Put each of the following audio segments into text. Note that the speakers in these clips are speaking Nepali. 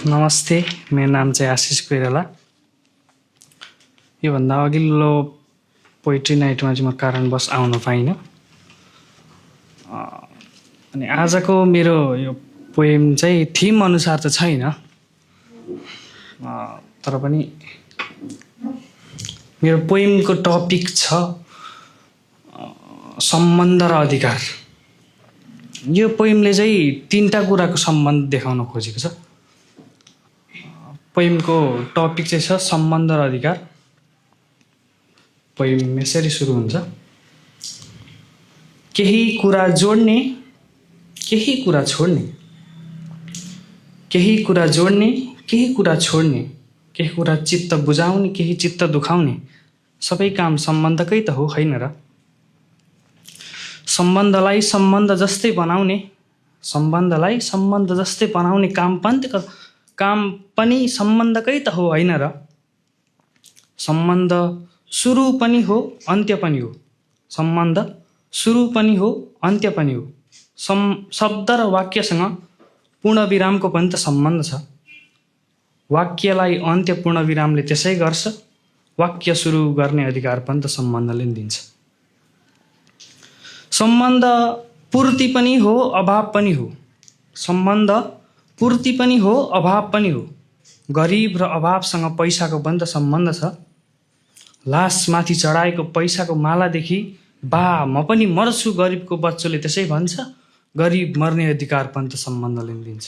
नमस्ते, मेरो नाम चाहिँ आशिष कोइराला। योभन्दा अघिल्लो पोइट्री नाइटमा चाहिँ म कारणवश आउन पाइनँ। अनि आजको मेरो यो पोएम चाहिँ थिम अनुसार त छैन, तर पनि मेरो पोएमको टपिक छ सम्बन्ध र अधिकार। यो पोएमले चाहिँ तीनटा कुराको सम्बन्ध देखाउन खोजेको छ। पोएमको टपिक चाहिँ छ सम्बन्ध र अधिकार। पोएम यसरी सुरु हुन्छ। केही कुरा जोड्ने, केही कुरा छोड्ने, केही कुरा जोड्ने, केही कुरा छोड्ने, केही कुरा चित्त बुझाउने, केही चित्त दुखाउने, सबै काम सम्बन्धकै त हो, होइन र? सम्बन्धलाई सम्बन्ध जस्तै बनाउने, सम्बन्धलाई सम्बन्ध जस्तै बनाउने काम पनि सम्बन्धकै त हो, होइन र? सम्बन्ध सुरु पनि हो, अन्त्य पनि हो। सम्बन्ध सुरु पनि हो, अन्त्य पनि हो। शब्द र वाक्यसँग पूर्ण विरामको पनि त सम्बन्ध छ। वाक्यलाई अन्त्य पूर्ण विरामले त्यसै गर्छ। वाक्य सुरु गर्ने अधिकार पनि त सम्बन्धले दिन्छ। सम्बन्ध पूर्ति पनि हो, अभाव पनि हो। सम्बन्ध पूर्ति पनि हो, अभाव पनि हो। गरिब र अभावसँग पैसाको पनि त सम्बन्ध छ। लासमाथि चढाएको पैसाको मालादेखि बा म पनि मर्छु गरिबको बच्चोले त्यसै भन्छ। गरिब मर्ने अधिकार पनि त सम्बन्धले दिन्छ।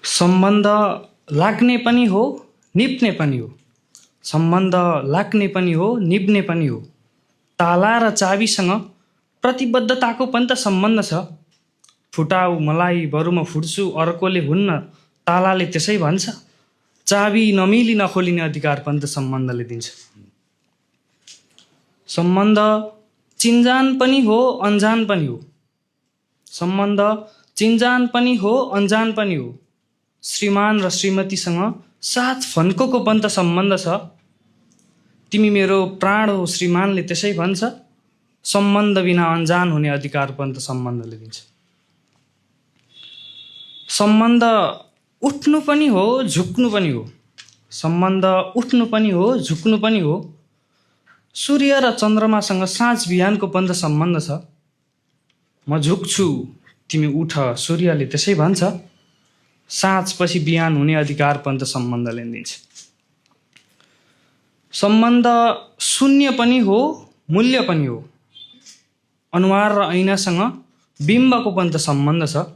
सम्बन्ध लाग्ने पनि हो, निप्ने पनि हो। सम्बन्ध लाग्ने पनि हो, निप्ने पनि हो। ताला र चाबीसँग प्रतिबद्धताको पनि त सम्बन्ध छ। फुटाऊ मलाई बरु म फुट्छु अर्कोले हुन्न, तालाले त्यसै भन्छ। चाबी नमिली नखोलिने अधिकार पनि त सम्बन्धले दिन्छ। सम्बन्ध चिन्जान पनि हो, अन्जान पनि हो। सम्बन्ध चिन्जान पनि हो, अन्जान पनि हो। श्रीमान र श्रीमतीसँग साथ फन्कोको पनि त सम्बन्ध छ। तिमी मेरो प्राण हो श्रीमानले त्यसै भन्छ। सम्बन्ध बिना अन्जान हुने अधिकार पनि त सम्बन्धले दिन्छ। सम्बन्ध उठ्नु पनि हो, झुक्नु पनि हो। सम्बन्ध उठ्नु पनि हो, झुक्नु पनि हो। सूर्य र चन्द्रमासँग साँझ बिहानको पनि त सम्बन्ध छ। म झुक्छु, तिमी उठ, सूर्यले त्यसै भन्छ। साँझपछि बिहान हुने अधिकार पनि त सम्बन्धले दिन्छ। सम्बन्ध शून्य पनि हो, मूल्य पनि हो। अनुहार र ऐनासँग बिम्बको पनि त सम्बन्ध छ।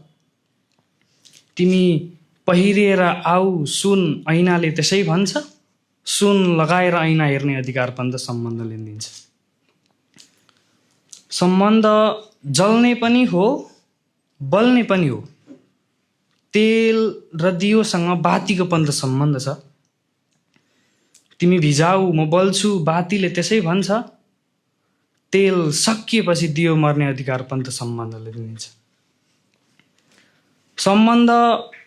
तिमी पहिरिएर आऊ सुन, ऐनाले त्यसै भन्छ। सुन लगाएर ऐना हेर्ने अधिकार पनि त सम्बन्धले दिन्छ। सम्बन्ध जल्ने पनि हो, बल्ने पनि हो। तेल र दियोसँग बातीको पनि त सम्बन्ध छ। तिमी भिजाऊ, म बल्छु, बातीले त्यसै भन्छ। तेल सकिएपछि दियो मर्ने अधिकार पनि त सम्बन्धले दिन्छ। सम्बन्ध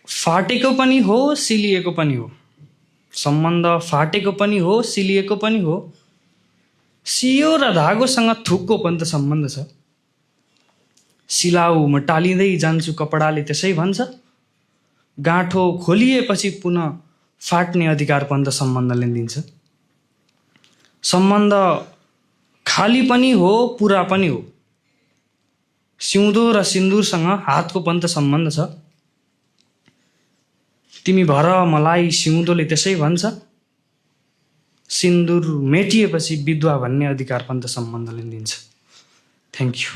फाटेको पनि हो, सिलिएको पनि हो। सम्बन्ध फाटेको पनि हो, सिलिएको पनि हो। सियो र धागोसँग थुकको पनि त सम्बन्ध छ। सिलाऊ, म टालिँदै जान्छु, कपडाले त्यसै भन्छ। गाँठो खोलिएपछि पुनः फाट्ने अधिकार पनि त सम्बन्धले दिन्छ। सम्बन्ध खाली पनि हो, पुरा पनि हो। सिउँदो र सिन्दुरसँग हातको पनि त सम्बन्ध छ। तिमी भर मलाई, सिउँदोले त्यसै भन्छ। सिन्दुर मेटिएपछि विधवा भन्ने अधिकार पनि त सम्बन्धले दिन्छ। Thank you.